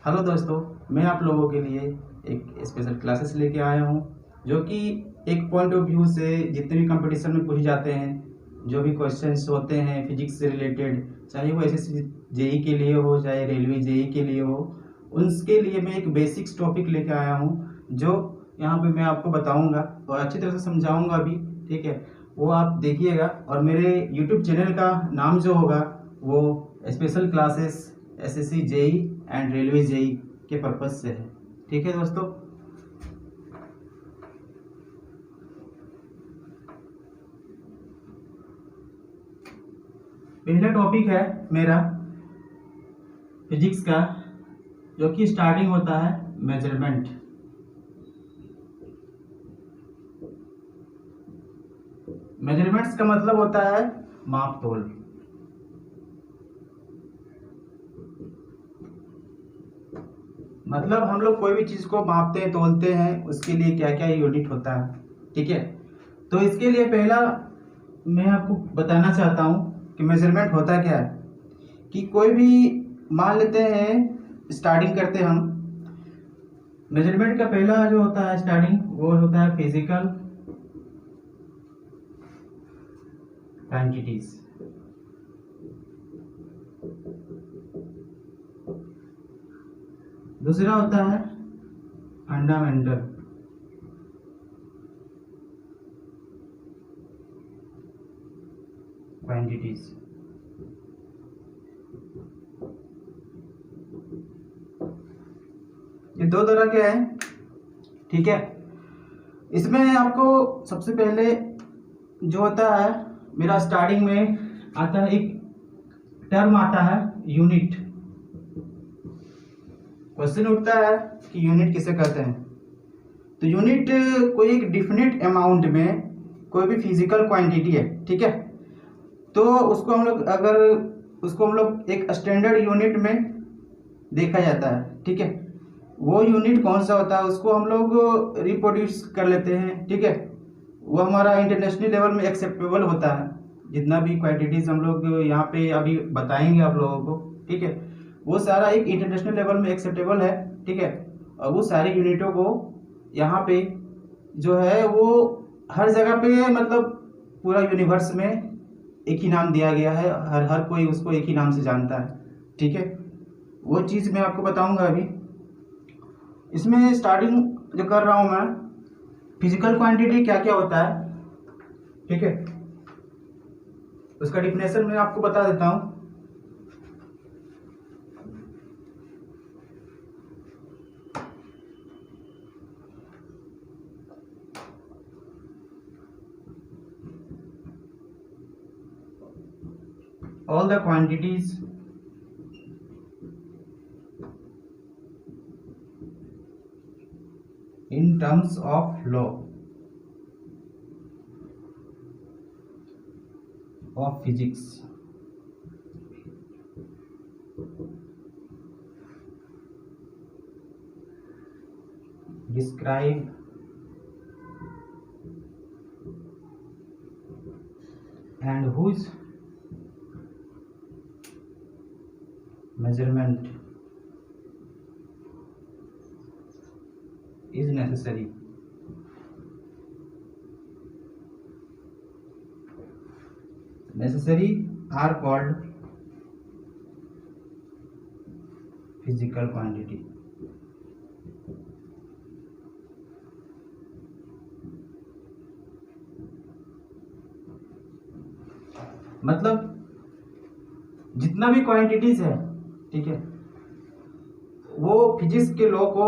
Hello दोस्तों, मैं आप लोगों के लिए एक स्पेशल क्लासेस लेके आया हूँ जो कि एक पॉइंट ऑफ व्यू से जितने भी कंपटीशन में पूछे जाते हैं, जो भी क्वेश्चंस होते हैं फिजिक्स से रिलेटेड, चाहे वो एसएससी जेई के लिए हो चाहे रेलवे जेई के लिए हो, उनके लिए मैं एक बेसिक्स टॉपिक लेके आया हूँ जो यहाँ पे मैं आपको बताऊँगा और अच्छी तरह से समझाऊँगा भी। ठीक है, वो आप देखिएगा। और मेरे यूट्यूब चैनल का नाम जो होगा वो special classes SSC JE and railway JE के पर्पज से है। ठीक है दोस्तों, पहला टॉपिक है मेरा फिजिक्स का, जो कि स्टार्टिंग होता है मेजरमेंट। मेजरमेंट्स का मतलब होता है माप तोल। मतलब हम लोग कोई भी चीज को मापते हैं तोलते हैं, उसके लिए क्या क्या यूनिट होता है। ठीक है, तो इसके लिए पहला मैं आपको बताना चाहता हूँ कि मेजरमेंट होता क्या है। कि कोई भी मान लेते हैं, स्टार्टिंग करते हैं हम। मेजरमेंट का पहला जो होता है स्टार्टिंग, वो होता है फिजिकल क्वांटिटीज। दूसरा होता है फंडामेंटल। क्वांटिटीज। ये दो तरह के हैं। ठीक है, इसमें आपको सबसे पहले जो होता है, मेरा स्टार्टिंग में आता है एक टर्म आता है यूनिट। क्वेश्चन उठता है कि यूनिट किसे कहते हैं। तो यूनिट कोई एक डिफिनिट अमाउंट में कोई भी फिजिकल क्वांटिटी है। ठीक है, तो उसको हम लोग एक स्टैंडर्ड यूनिट में देखा जाता है। ठीक है, वो यूनिट कौन सा होता है उसको हम लोग रिप्रोड्यूस कर लेते हैं। ठीक है, वो हमारा इंटरनेशनल लेवल में एक्सेप्टेबल होता है। जितना भी क्वांटिटीज हम लोग यहाँ पे अभी बताएंगे आप लोगों को, ठीक है, वो सारा एक इंटरनेशनल लेवल में एक्सेप्टेबल है। ठीक है, और वो सारी यूनिटों को यहाँ पे जो है वो हर जगह पे, मतलब पूरा यूनिवर्स में एक ही नाम दिया गया है। हर हर कोई उसको एक ही नाम से जानता है। ठीक है, वो चीज़ मैं आपको बताऊंगा अभी। इसमें स्टार्टिंग जो कर रहा हूँ मैं, फिजिकल क्वांटिटी क्या क्या होता है। ठीक है, उसका डिफिनेशन मैं आपको बता देता हूँ। All the quantities in terms of law of physics describe and whose measurement is necessary are called physical quantity। मतलब जितना भी क्वांटिटीज है, ठीक है, वो फिजिक्स के लॉ को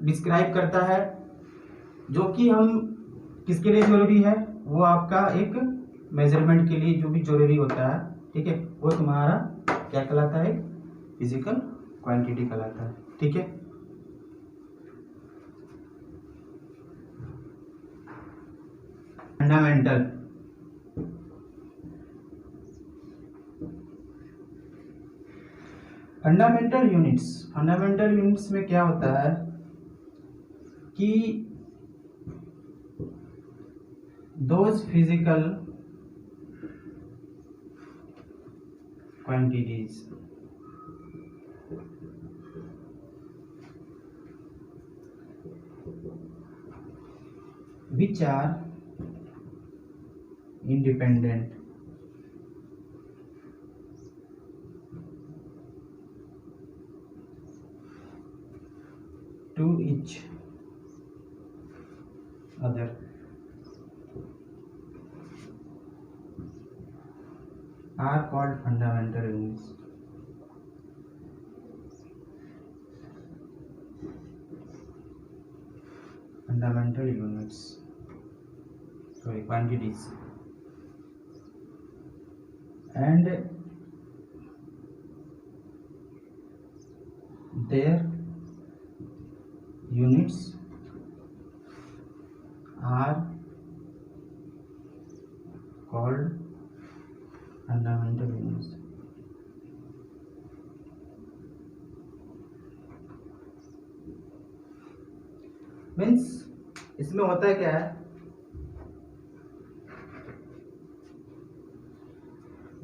डिस्क्राइब करता है। जो कि हम किसके लिए जरूरी है, वो आपका एक मेजरमेंट के लिए जो भी जरूरी होता है। ठीक है, वो तुम्हारा क्या कहलाता है, फिजिकल क्वांटिटी कहलाता है। ठीक है, फंडामेंटल। फंडामेंटल यूनिट्स में क्या होता है कि those physical quantities which are independent to each other. Are called fundamental units. Fundamental units. Sorry, quantities. And their units are called fundamental units. Means इसमें होता है क्या है,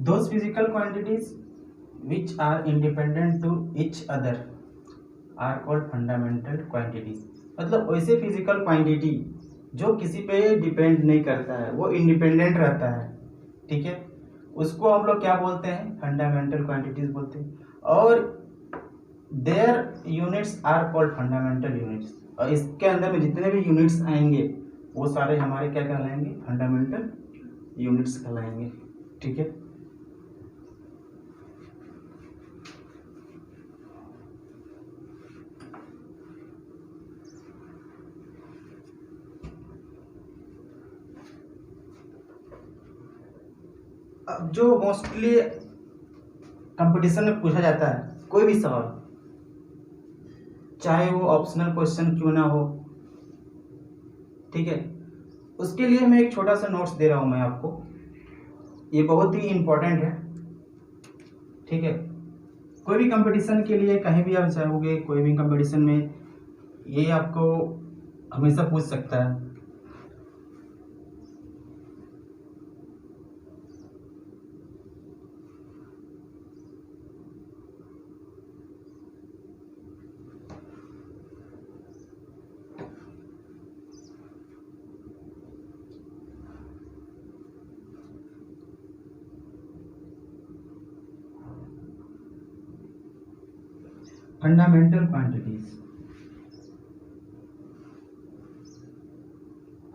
those physical quantities which are independent to each other are called fundamental quantities. मतलब वैसे physical quantity जो किसी पे डिपेंड नहीं करता है, वो इंडिपेंडेंट रहता है, ठीक है, उसको हम लोग क्या बोलते हैं, फंडामेंटल क्वांटिटीज बोलते हैं. और their units are called fundamental units. और इसके अंदर में जितने भी यूनिट्स आएंगे वो सारे हमारे क्या कहलाएंगे, फंडामेंटल यूनिट्स कहलाएंगे, ठीक है. अब जो मोस्टली कंपटीशन में पूछा जाता है कोई भी सवाल, चाहे वो ऑप्शनल क्वेश्चन क्यों ना हो, ठीक है, उसके लिए मैं एक छोटा सा नोट्स दे रहा हूं मैं आपको. ये बहुत ही इम्पोर्टेंट है, ठीक है. कोई भी कंपटीशन के लिए कहीं भी आप चाहोगे, कोई भी कंपटीशन में ये आपको हमेशा पूछ सकता है. Fundamental quantities,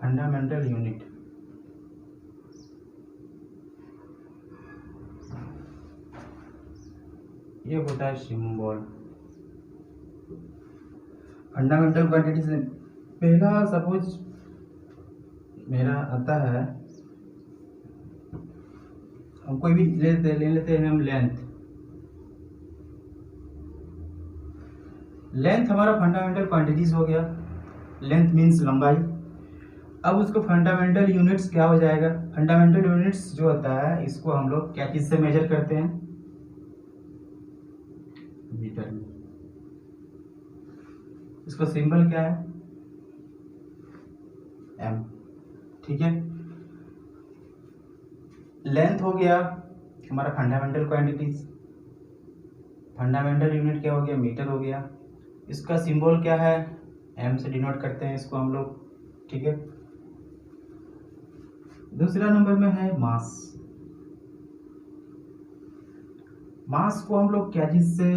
fundamental unit. ये होता है सिंबल. फंडामेंटल क्वांटिटीज में पहला सपोज मेरा आता है, हम कोई भी ले लेते हैं हम लेंथ. लेंथ हमारा फंडामेंटल क्वांटिटीज हो गया. लेंथ मीन्स लंबाई. अब उसको फंडामेंटल यूनिट्स क्या हो जाएगा, फंडामेंटल यूनिट्स जो होता है इसको हम लोग क्या चीज से मेजर करते हैं, मीटर में. इसका सिंबल क्या है, एम, ठीक है. लेंथ हो गया हमारा फंडामेंटल क्वांटिटीज, फंडामेंटल यूनिट क्या हो गया, मीटर हो गया. इसका सिंबल क्या है, एम से डिनोट करते हैं इसको हम लोग, ठीक है. दूसरा नंबर में है मास. मास को हम लोग क्या चीज से,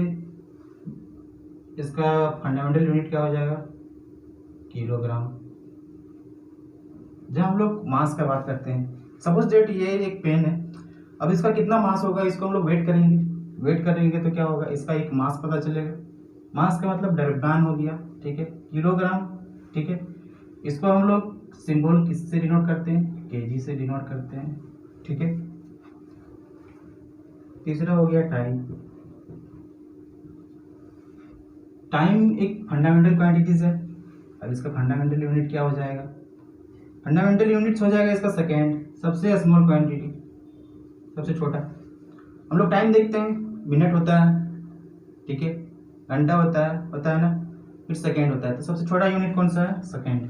इसका फंडामेंटल यूनिट क्या हो जाएगा, किलोग्राम. जब हम लोग मास का बात करते हैं, सपोज डेट ये एक पेन है, अब इसका कितना मास होगा इसको हम लोग वेट करेंगे. वेट करेंगे तो क्या होगा, इसका एक मास पता चलेगा. मास का मतलब द्रव्यमान हो गया, ठीक है, किलोग्राम, ठीक है. इसको हम लोग सिंबल किससे डिनोट करते हैं, केजी से डिनोट करते हैं, ठीक है. तीसरा हो गया टाइम. टाइम एक फंडामेंटल क्वांटिटीज है. अब इसका फंडामेंटल यूनिट क्या हो जाएगा, फंडामेंटल यूनिट्स हो जाएगा इसका सेकेंड, सबसे स्मॉल क्वांटिटी, सबसे छोटा. हम लोग टाइम देखते हैं, मिनट होता है, ठीक है, घंटा होता है ना, फिर सेकेंड होता है. तो सबसे छोटा यूनिट कौन सा है, सेकेंड.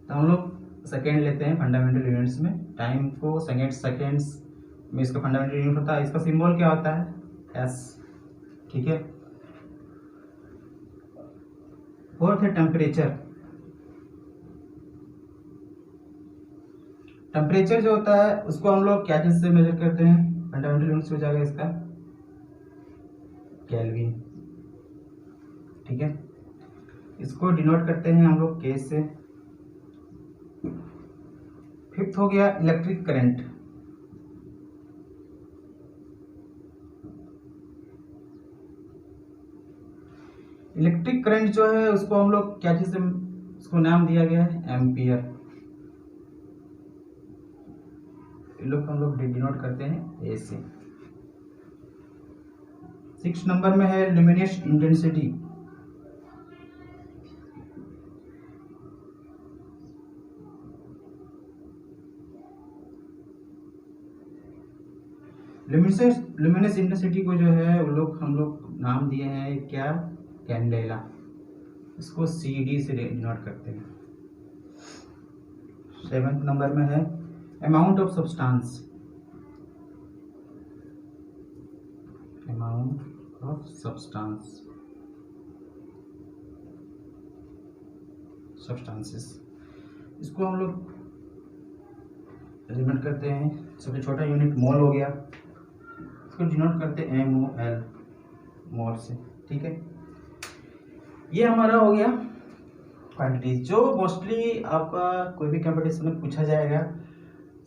तो हम लोग सेकेंड लेते हैं फंडामेंटल यूनिट्स में. टाइम को सेकेंड्स में इसका फंडामेंटल यूनिट होता है. इसका सिंबल क्या होता है, एस, ठीक है. फोर्थ है टेम्परेचर. टेम्परेचर जो होता है उसको हम लोग क्या चीज़ से मेजर करते हैं, फंडामेंटल यूनिट्स हो जाएगा इसका केल्विन, ठीक है। इसको डिनोट करते हैं हम लोग के से। फिफ्थ हो गया इलेक्ट्रिक करंट। इलेक्ट्रिक करंट जो है उसको हम लोग क्या चीज से, उसको नाम दिया गया है एम्पियर। लोग हम लोग डिनोट करते हैं ए से। 6 नंबर में है ल्यूमिनस इंटेंसिटी। ल्यूमिनस इंटेंसिटी को जो है वो हम लोग नाम दिए हैं क्या, कैंडेला। इसको CD से डिनोट करते हैं। 7th नंबर में है amount of substance. Amount of substances, इसको हम लोग डिनोट करते हैं, सबसे छोटा यूनिट मोल हो गया, इसको डिनोट करते हैं MOL, मोल से, ठीक है। ये हमारा हो गया क्वांटिटी जो मोस्टली आपका कोई भी कंपटीशन में पूछा जाएगा।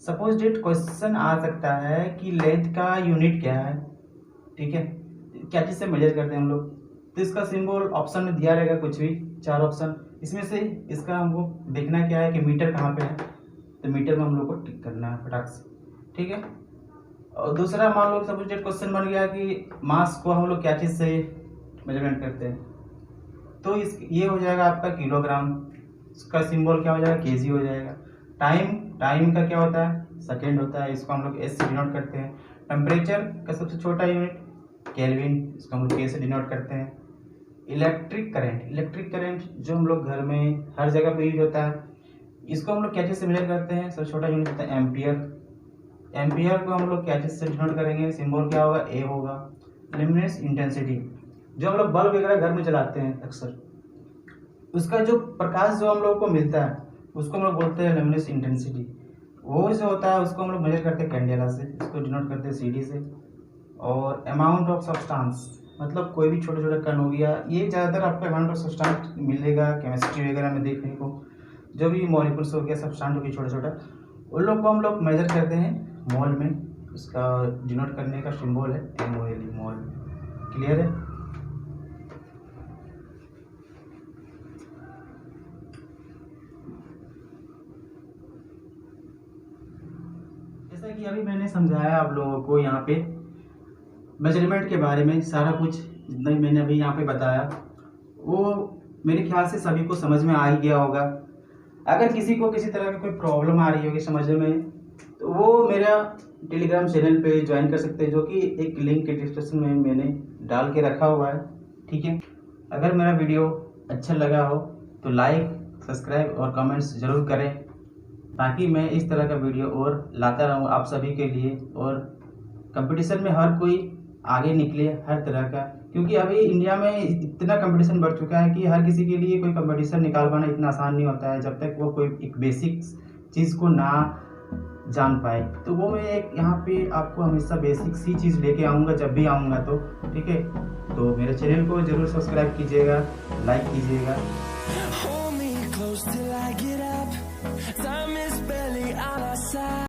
सपोज डेट क्वेश्चन आ सकता है कि लेंथ का यूनिट क्या है, ठीक है, क्या चीज़ से मेजर करते हैं हम लोग, तो इसका सिंबल ऑप्शन में दिया रहेगा, कुछ भी 4 ऑप्शन, इसमें से इसका हमको देखना क्या है कि मीटर कहाँ पे है, तो मीटर में हम लोग को टिक करना है फटाक से, ठीक है। और दूसरा मान लो सपोज डेट क्वेश्चन बन गया कि मास को हम लोग क्या चीज़ से मेजरमेंट करते हैं, तो ये हो जाएगा आपका किलोग्राम, इसका सिंबल क्या हो जाएगा, केजी हो जाएगा। टाइम का क्या होता है, सेकेंड होता है, इसको हम लोग S से डिनोट करते हैं। टेम्परेचर का सबसे छोटा यूनिट केल्विन, इसको हम लोग K से डिनोट करते हैं। इलेक्ट्रिक करंट जो हम लोग घर में हर जगह पे यूज होता है, इसको हम लोग क्या चीज़ से मेजर करते हैं, सबसे छोटा यूनिट होता है एम्पियर को हम लोग क्या चीज़ से डिनोट करेंगे, सिंबल क्या होगा, A होगा। ल्यूमिनस इंटेंसिटी जो हम लोग बल्ब वगैरह घर में जलाते हैं अक्सर, उसका जो प्रकाश जो हम लोग को मिलता है उसको हम लोग बोलते हैं ल्यूमिनस इंटेंसिटी। वो जो होता है उसको हम लोग मेजर करते हैं कैंडेला से, इसको डिनोट करते हैं CD से। और अमाउंट ऑफ सब्सटेंस मतलब कोई भी छोटा छोटा कण हो गया, ये ज़्यादातर आपको अमाउंट ऑफ सब्सटेंस मिलेगा केमिस्ट्री वगैरह में देखने को, जो भी मॉलिक्यूल्स हो गया, सब्सटेंस हो गया छोटा छोटा, उन लोग को हम लोग मेजर करते हैं मोल में। उसका डिनोट करने का सिंबल है MOL, मोल। क्लियर है। जैसा कि अभी मैंने समझाया आप लोगों को यहाँ पे मेजरमेंट के बारे में, सारा कुछ जितना भी मैंने अभी यहाँ पे बताया वो मेरे ख्याल से सभी को समझ में आ ही गया होगा। अगर किसी को किसी तरह की कोई प्रॉब्लम आ रही होगी समझने में, तो वो मेरा टेलीग्राम चैनल पे ज्वाइन कर सकते हैं, जो कि एक लिंक के डिस्क्रिप्शन में मैंने डाल के रखा हुआ है, ठीक है। अगर मेरा वीडियो अच्छा लगा हो तो लाइक, सब्सक्राइब और कमेंट्स ज़रूर करें, ताकि मैं इस तरह का वीडियो और लाता रहूं आप सभी के लिए, और कंपटीशन में हर कोई आगे निकले हर तरह का, क्योंकि अभी इंडिया में इतना कंपटीशन बढ़ चुका है कि हर किसी के लिए कोई कंपटीशन निकाल पाना इतना आसान नहीं होता है जब तक वो कोई एक बेसिक चीज़ को ना जान पाए। तो वो मैं एक यहाँ पे आपको हमेशा बेसिक सी चीज़ लेके आऊँगा जब भी आऊँगा, तो ठीक है। तो मेरे चैनल को ज़रूर सब्सक्राइब कीजिएगा, लाइक कीजिएगा।